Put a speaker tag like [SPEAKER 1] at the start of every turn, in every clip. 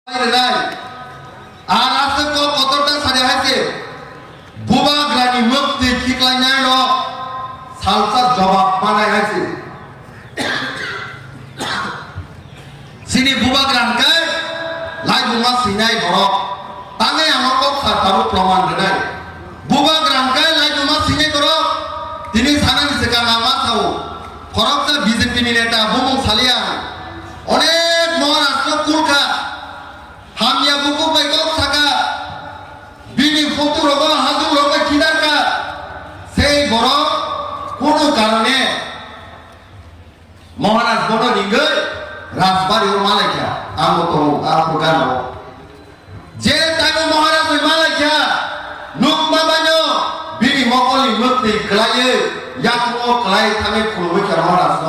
[SPEAKER 1] আর আছে কতটা সাজা হয়েছে বুবাগ্রানি মুক্তি ঠিকলাইনাই র সালসা জবাব বানাই হয়েছে সিনি বুবাগ্রানকে লাই বুমা সিনাই বড় তানে আমাকে সাতারু প্রমাণ দেয় বুবাগ্রানকে লাই বুমা সিনাই বড় তিনি সানানি সেকা নামা থাও খরকটা বিজেপি নেতা বুমু সালিয়া অনেক মহারাষ্ট্র কুলখা হামিয়া বুকু বাইকক থাকা বিনি ফতু রব হাজু রব কিদারকা সেই বড় কোনো কারণে মহারাজ বড় নিগে রাজবাড়ি ও মালাইকা আমো তো আপু গানো যে তাগো মহারাজ ওই মালাইকা নুক বাবানো বিনি মকলি মুক্তি ক্লায়ে ইয়াকমো ক্লাই থামে খুলবে কা মহারাজ ন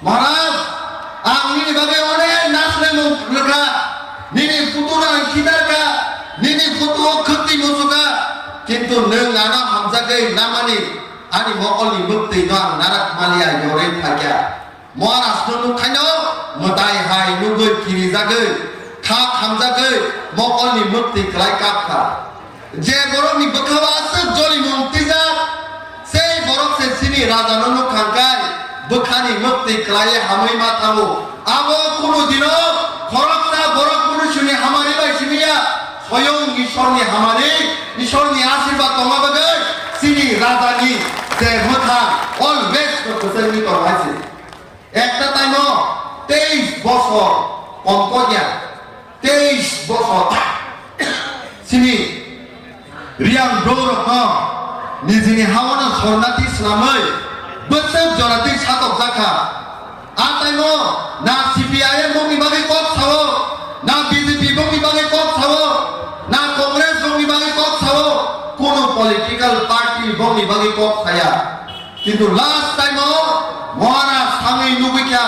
[SPEAKER 1] মহারাজ আপনি ভাবে অনেক নাচলে মুখ লেখা নিনি ফুতুরা কিদারকা নিনি ফুতুও খতি মুসুকা কিন্তু নং নানা হামজাকে নামানি আনি মকলি মুক্তি দান নারাক মালিয়া ইয়রে থাকা মহারাষ্ট্র নুখাইনো মদাই হাই নুগৈ কিরি জাগৈ খা হামজাকে মকলি মুক্তি ক্লাই কাপখা যে গরমনি বখাবা আছে জলি মুক্তি যা সেই বরক সে সিনি রাজা ননু খানকাই বখানি মুক্তি ক্লায়ে হামই মাথাবো আবো কোনো দিনও খরকটা বরক পুরুষনি হামারি বাই সিনিয়া স্বয়ং ঈশ্বরনি হামারি ঈশ্বরনি আশীর্বাদ তোমাবে সিনি রাজানি যে মথা অলওয়েজ প্রসেসনি করবাইছে একটা টাইম 23 বছর কমকয়া 23 বছর সিনি রিয়াং দৌরক নিজেনি হাওনা সরনাতি ইসলামই বছর জনাতি সাতক জাখা আতাইনো না সিপিআইএম বঙ্গি বাগে কত ছাও না বিজেপি বঙ্গি বাগে কত ছাও না কংগ্রেস বঙ্গি বাগে কত ছাও কোন পলিটিক্যাল পার্টি বঙ্গি বাগে কত ছায়া কিন্তু লাস্ট টাইম মহারাজ সামি নুবিকা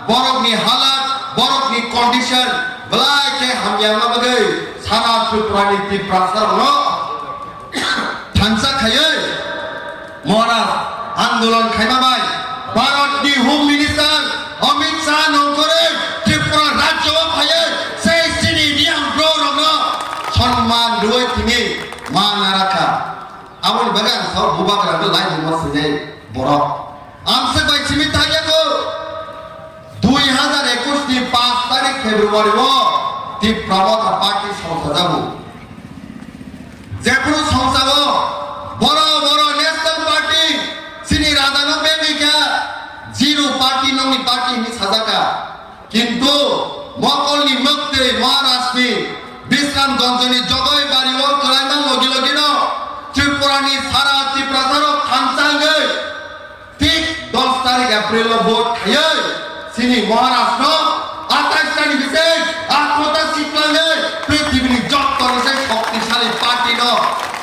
[SPEAKER 1] বরকনি হালাত বরকনি কন্ডিশন বলাইকে হামিয়ামা বাগে সারা ত্রিপুরানি ত্রিপ্রাসার ন থানসা খায়ে মহারাজ আন্দোলন খাইমাবাই ভারতনি হোম মিনিস্টার অমিত শাহ নকরে ত্রিপুরা রাজ্য ভাইয়ে সেই সিনি নিয়ম গ্রহণ সম্মান রয়ে তিনি মান রাখা আমন বাগান সব বুবাকরা লাই মসজিদে বড় আমসে বাই সিমিত থাকেকো 2021 নি 5 তারিখ ফেব্রুয়ারি ত্রিপুরা পার্টি সংসদ যাব যে কোনো সংসদ বড় বড় ন্যাশনাল পার্টি সিনি রাজানো বেবিকা জিরো পার্টি নমি পার্টি নি সাজাকা কিন্তু মকলনি মুক্তি মহারাষ্ট্রনি বিশ্রামগঞ্জনি জগই বাড়ি ও কলাইমান লগি লগিন ত্রিপুরানি সারা ত্রিপ্রাসার খানসাঙ্গে ঠিক 10 তারিখ এপ্রিল ভোট খাইয়ে সিনি মহারাষ্ট্র 28 তারিখ বিশেষ আত্মতা সিটলাঙ্গে পৃথিবীর যত শক্তিশালী পার্টি ন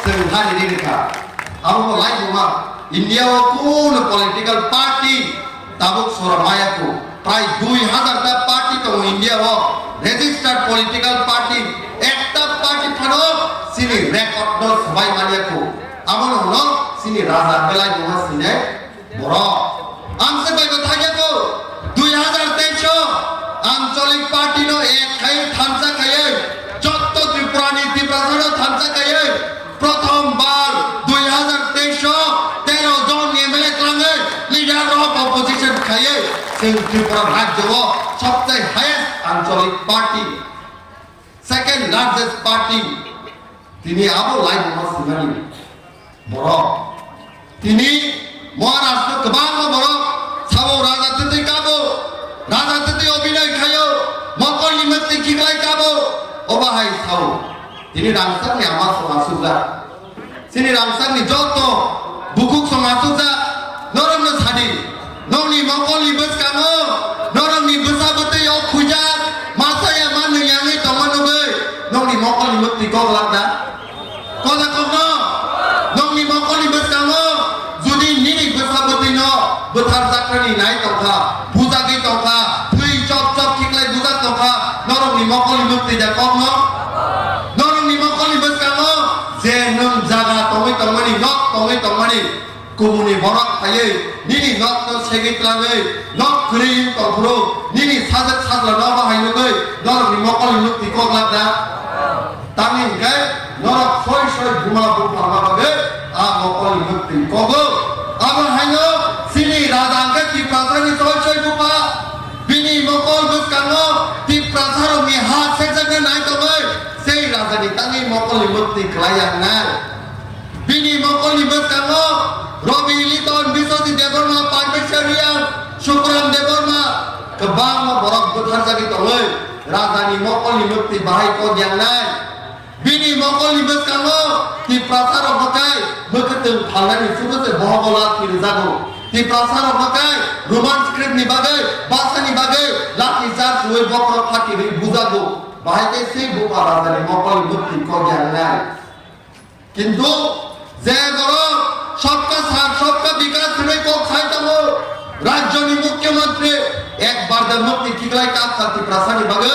[SPEAKER 1] সেধারি রেখা আমো লাই বুমা ইন্ডিয়া ও কোন পলিটিক্যাল পার্টি তাবুক সরমায়াকো প্রায় 2000 টা পার্টি তো ইন্ডিয়া ও রেজিস্টার্ড পলিটিক্যাল পার্টি একটা পার্টি থানো সিনি রেকর্ড সবাই মানিয়াকো আমন হলো সিনি রাজা বেলাই বুমা সিনে বড় আমসে বাইগো থাকেকো 2023 আঞ্চলিক পার্টি নো এক খাই থানসা খাইয়ে যত ত্রিপুরানি ত্রিপ্রাসার থানসা খাইয়ে প্রথমবার 2023 13 জন এমএলএ ক্লাঙ্গে লিডার অফ অপোজিশন খাইয়ে সেই ত্রিপুরা রাজ্য সবচেয়ে হাইয়েস্ট আঞ্চলিক পার্টি সেকেন্ড লার্জেস্ট পার্টি তিনি আবো লাই মহাসিমানি বড় তিনি মহারাষ্ট্র কবাং বড় সাবো রাজাতে কাবো রাজাতে অভিনয় খায়ো মকলি মতি কিলাই কাবো ওবাহাই সাও তিনি রামসারনি আমার সমাজুজা সিনি রামসারনি যত বুকুক সমাজুজা নরম সাদি ননি মকলি বসকানো নরমনি বসাবতে ও খুজা মাসায়া মানু ইয়াঙ্গে তমানুবে ননি মকলি মতি গলাদা কলা কম ননি মকলি বসকানো যদি নিনি বসাবতে ন বথার জাকরানি নাই তখা বুজাগি তখা তুই চপ চপ ঠিকলাই বুজা তখা নরমনি মকলি মতি যা কম নরমনি মকলি বসকানো যে নং জাগা তমই তমনি নক তমই তমনি কুমুনি বরক থাইয়ে নিনি নক তো সেগিতলাঙে নক ক্রিম তফরো নিনি সাজত সাজলা ন বাহাইনগৈ নরকনি মকলি মুক্তি কগলাদা তামিন গায় নরক সই সই ঘুমা বুফামাগে আ মকলি মুক্তি কগো আবার হাইনো সিনি রাজাঙ্গে তি প্রাসানি সই সই বুফা বিনি মকল বুকানো তি প্রাসারো মি হাত সেজনে নাই তবে সেই রাজানি তানি মকলি মুক্তি ক্লায়াং নাই বিনি মকলি বুকানো রবি লিটন বিশ্বজি দেবর্মা পারমেশ্বরিয়ান শুক্রাম দেবর্মা কেবাং বরক বুথার জাগি তবে রাজানি মকলি মুক্তি বাহাই ko yang নাই বিনি মকলি বুকানো তি প্রাসারো মকাই মকতেং থালানি সুবতে বহগলা তিরজাগো তি প্রাসারো মকাই রোমান স্ক্রিপ্ট নি বাগে বাসানি বাগে লাঠি চার্জ ওই বক্র ফাটি রি বুঝাগো বাহাইতে সেই বুপা রাজানি মকলি মুক্তি ko yang নাই কিন্তু যে গরো सबका साथ सबका विकास में को खाइतमो राज्य नि मुख्यमंत्री एक बार द मुक्ति किगलाई का खाती प्रासानी बगे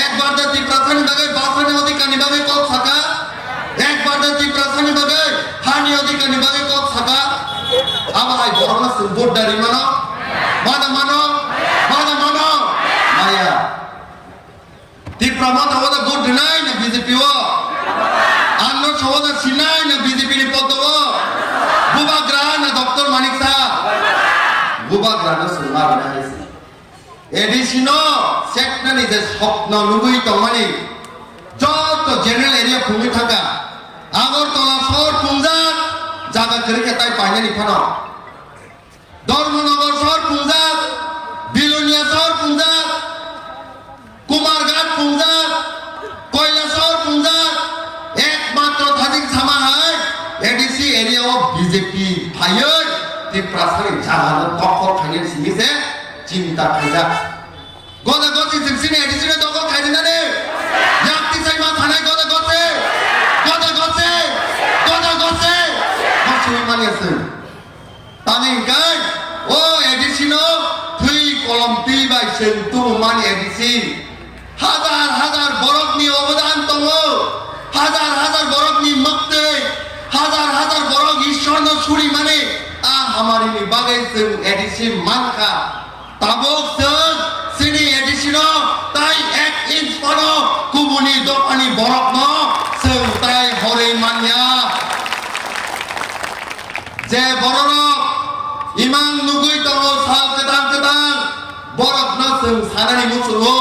[SPEAKER 1] एक बार द ती प्रासानी बगे बासानी अधिकारी बगे को सका एक बार द ती प्रासानी बगे हानि अधिकारी बगे को सका अब आई बोरना सुबोध डरी मानो मानो माया ती प्रमाण होदा गुड नाइ न बीजेपी वो अन्नो होदा सिनाइ न बीजेपी नि पतो बुबाग्राह ना डॉक्टर मानिक साहब बुबाग्राह ना सुना बना है एडिशनो सेक्टर नि जे स्वप्न नुगुई तमानि যত জেনারেল এরিয়া ভূমি থাকা আগরতলা শহর পুঞ্জা জায়গা করে তাই পাইনি ফানো ধর্মনগর শহর পুঞ্জা বিলুনিয়া শহর পুঞ্জা কুমারঘাট পুঞ্জা কয়লা শহর পুঞ্জা একমাত্র থাদিক সামা হয় ADC area of BJP fire ती प्रासारी जागानो दखल खाइने सिगिसे चिंता खाइजा गदा गति सिने एडीसी ने दखल खाइदिना ने याक्ति साइमा थानाय गदा गसे माने আছে तानि गाय ओ एडीसी नो थुई कलम पि बाय सेंतु माने एडीसी हजार बरकनि अवदान दङ हजार बरकनि मक्ते हजार बरक ईश्वर न छुरी माने आ हमारी नि बागै जों एडीसी मानखा ताबक जों सिनि एडीसी न ताई 1 इंच पनो कुमुनि दपानि बरक न जों ताई हरै मानिया जे बरक इमान नुगुइ दङ साल केदां बरक न जों सानानि मुसुङो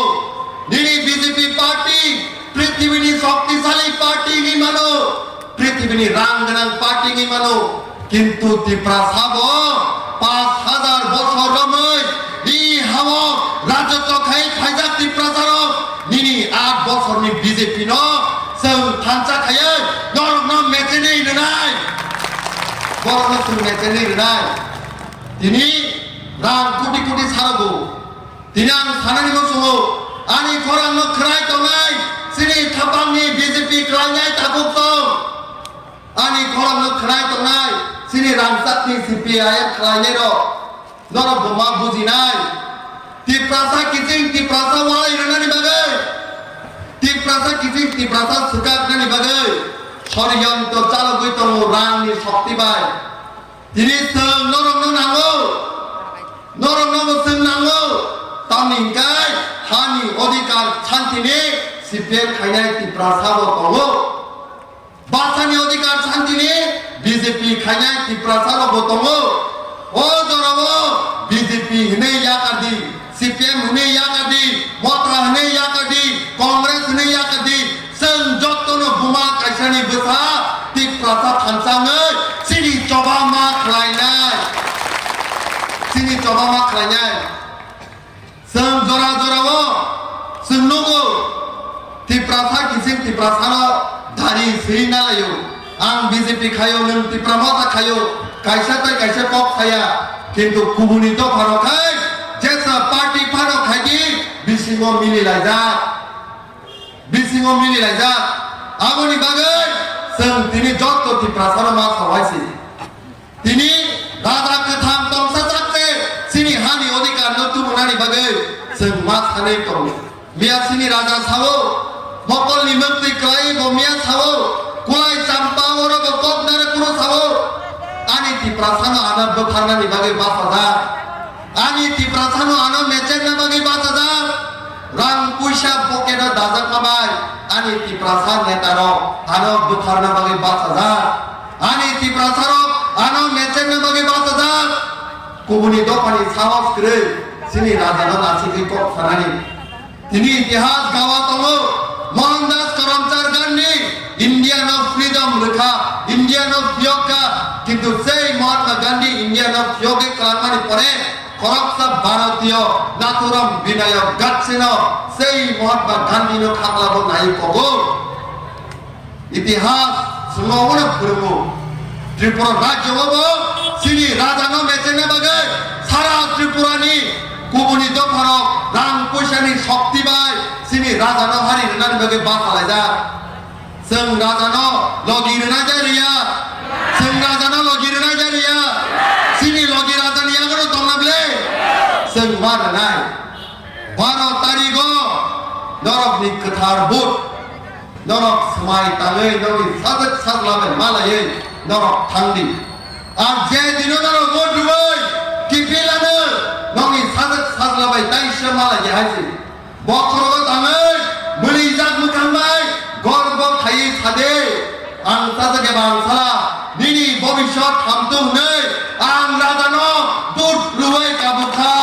[SPEAKER 1] निनि बीजेपी पार्टी पृथ्वीनि शक्तिशाली पार्टी नि मानो पृथ्वीनि रांगनां पार्टी नि मानो किंतु तिप्रासाबो 5000 বছর রমই ই হাও রাজত্ব খাই ফাইজা तिप्रासारो निनि 8 বছরनि बीजेपी न जों थांचा खायो नरन मेचेनि रनाय बरन जों मेचेनि रनाय दिनि रां कोटि सारगो दिनि आं सानानि मोसो आनि खरां खराय दंनाय सिनि थापांनि बीजेपी खालामनाय थाबुखौ आनि खरां खराय दंनाय सिनि रामसातनि सीपीआईएम खालामनाय र नर बमा बुजिनाय तिप्रासा किसिं तिप्रासा वालाय रनानि बागै तिप्रासा किसिं तिप्रासा सुकाबनानि बागै षड़यंत्र चालगै दङ रांनि शक्ति बाय दिनि जों नरनो नांगौ जों नांगौ तामिनगाय हानि अधिकार शान्तिनि सीपीएम खायनाय तिप्रासाबो दङ बासानि अधिकार शान्तिनि बीजेपी खायनाय तिप्रासाबो दङ ओ जराबो बीजेपी हने याकादि सीपीएम हने याकादि मत्रा हने याकादि कांग्रेस हने याकादि जों जतनो बुमा कायसानि बोसा तिप्रासा थांसाङै सिनि जबामा खालायनाय जों जराबो जों नंगौ तिप्रासा किसिं तिप्रासानो धारि सैना लायो आं बीजेपी खायो नों तिप्रामासा खायो कैसा कप खाया किंतु कुबुनि तो फारखाय जेसा पार्टी फारखायदि बिसिङो मिलिलायजा आगोनि बागै जों दिनै जत तिप्रासानो मा सावायसि दिनै राजा गोथां दंसा जाते सिनि हानि अधिकार न तुमुनानि बागै जों मा सानै दं मिया सिनि राजा सावो मकलनि मुक्ति क्लाय गमिया सावो कुलाय चाम्पा ओरो गपनारे कुरो सावो ani ti prasano ana bukharna ni bagi 5000 ani ti prasano ana mecen na bagi 5000 rang puisa pokeda dajak kabai ani ti prasan netaro ana bukharna bagi 5000 ani ti prasaro ana mecen na bagi 5000 kubuni dopani sahos kre sini raja no nasiki kok sanani tini itihas gawa tongo Mohandas Karamchand Gandhi Indian of freedom rekha Indian of yoga কিন্তু সেই Mahatma Gandhi Indian of যোগে কারমানি পরে খরকসা ভারতীয় নাথুরাম বিনায়ক গাচ্ছেন সেই Mahatma Gandhi no খাকলাবো নাই কগো ইতিহাস সুমন পুরমু ত্রিপুরা রাজ্য হবো সিনি রাজানো মেচেনে বাগে সারা ত্রিপুরানি কুবুনি দফারক রাং পয়সানি শক্তি বাই সিনি রাজানো হারি নান বাগে বাসালাই যা जों राजानो लगिरना जारिया जों राजानो लगिरना जारिया सिनि लगी राजानि आगरो दंनाबले जों मारनाय 12 तारिखो नरकनि गोथार बुट नरक समाय ताङै नोंनि साजोक साजलाबाय मालायै नरक थांदि आर जे दिनो नरक बुट रुबै किफिलानो नोंनि साजोक साजलाबाय दाइसो मालायै हायसि बखरगो ताङै मुलि जाग मोखांबाय গর্ব খাই সাদে আং সাজকে বাংসালা নিনি ভবিষ্যৎ থামতো নেই আং রাজানো বুট রুই কাবুখা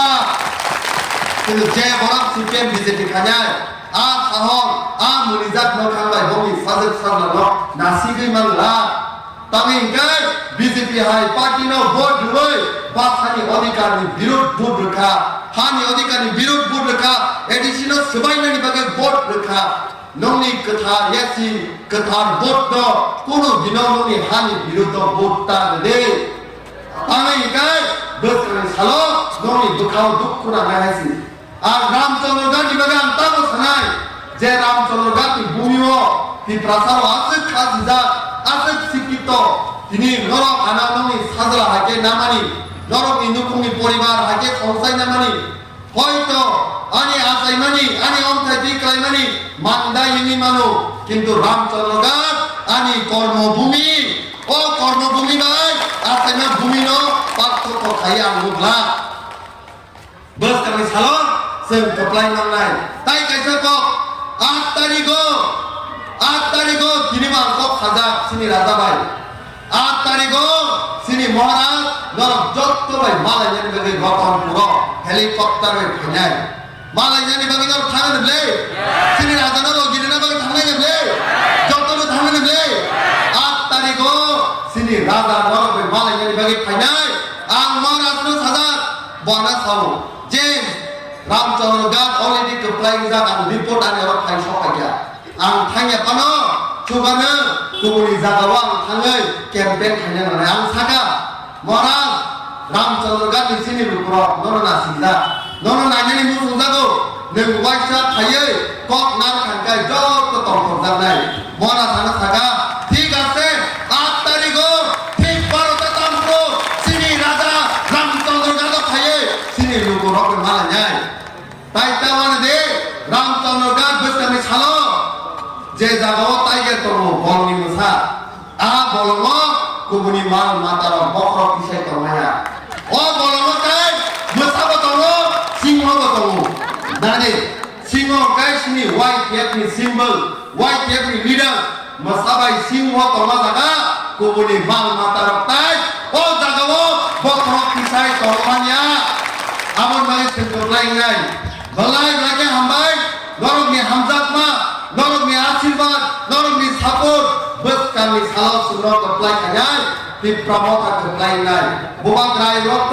[SPEAKER 1] কিন্তু যে বড় সিপিএম বিজেপি খানায় আ সাহর আ মুনিজাত নখাংবাই বমি সাজক সাজলানো নাসিগৈ মানলা তামি গাই বিজেপি হাই পার্টি নো ভোট রুই বাসানি অধিকারনি বিরোধ ভোট রখা হানি অধিকারনি বিরোধ ভোট রখা এডিশনাল সবাইনানি বাগে ভোট রখা नोंनि गोथार यासि गोथार भोट कोनो दिनाव नोंनि हानि बिरुद्ध भोट तादे आंनि गाय बोसोरनि सालो नोंनि दुखाव दुखुना नायसि आर रामचंद्र गांधी बागे आं ताबो सानाय जे रामचंद्र गांधी भूमिओ ति प्रसार आसे खाजिजा आसे शिक्षित तिनि नरक आना नोंनि साजला हाके नामानि नरकनि नुखुंनि परिबार हाके संसाय नामानि হয়তো আনি আসাইমানি আনি অন্থাই দিক্রাইমানি মান্দাইনি মানো কিন্তু রামচন্দ্র গাছ আনি কর্মভূমি ও কর্মভূমি ভাই আসাইমা ভূমি ন পার্থক্য খাইয়া মুগলা বস কামি সালো जों কপ্লাই নামনাই তাই কাইসা কক 8 তারিখো তিনি মানকক খাজা সিনি রাজা ভাই 8 তারিখো সিনি মহারাজ নরক যত ভাই মালাইনি বাগে গঠন পুরো हेलीकॉप्टर में फैनाय मालायनि बागे नर थांगन ब्ले सिनि राजानो लगिरना बागे थांनाय ब्ले जतनो थांगन ब्ले 8 तारिखो सिनि राजा नर बे मालायनि बागे फैनाय आं महाराजनो साजा बना साव जे रामचंद्र गात अलरेडी कप्लाय जा आं रिपोर्ट आने र फाइ सफाया आं थांया पानो सुबानो गुबुनि जागाव आं थाङै केम्पेन खायनो नानै आं सागा महाराज रामचंद्र गांधी सिनि रुक्र नरना सिजा नरना नायनि मुसुंजागो नों वाइसा थायै कक नार खांगाय जत तंथर जानाय मरा थाना थागा ठीक আছে 8 तारिखो ठीक 12টা तामको सिनि राजा रामचंद्र गांधी थायै सिनि रुक्र रक मालाय ताइ तावान दे रामचंद्र गांधी बसकानि सालो जे जागाव ताइगे तरो बलनि मुसा आ बलमो गुबुनि माल मातार बखर पिसाय तमाया ও বলমতাই মোসাবা তলো সিংহ তলো দানে সিংহ গাইসনি হোয়াইট ক্যাপনি সিম্বল হোয়াইট ক্যাপনি লিডার মোসাবাই সিংহ তলো জায়গা গুবুনি মাল মাতার তাই ও জায়গাও বখর পিসাই তমানিয়া আমন মানে সেন্ট্রালাই নাই বলাই লাগে হামবাই নরমনি হামজাতমা নরমনি আশীর্বাদ নরমনি সাপোর্ট বস কামি সালাও সুন্নাত কপ্লাই খায় ती प्रमोद का कप्लाई नाय बुबा ग्राय रक्त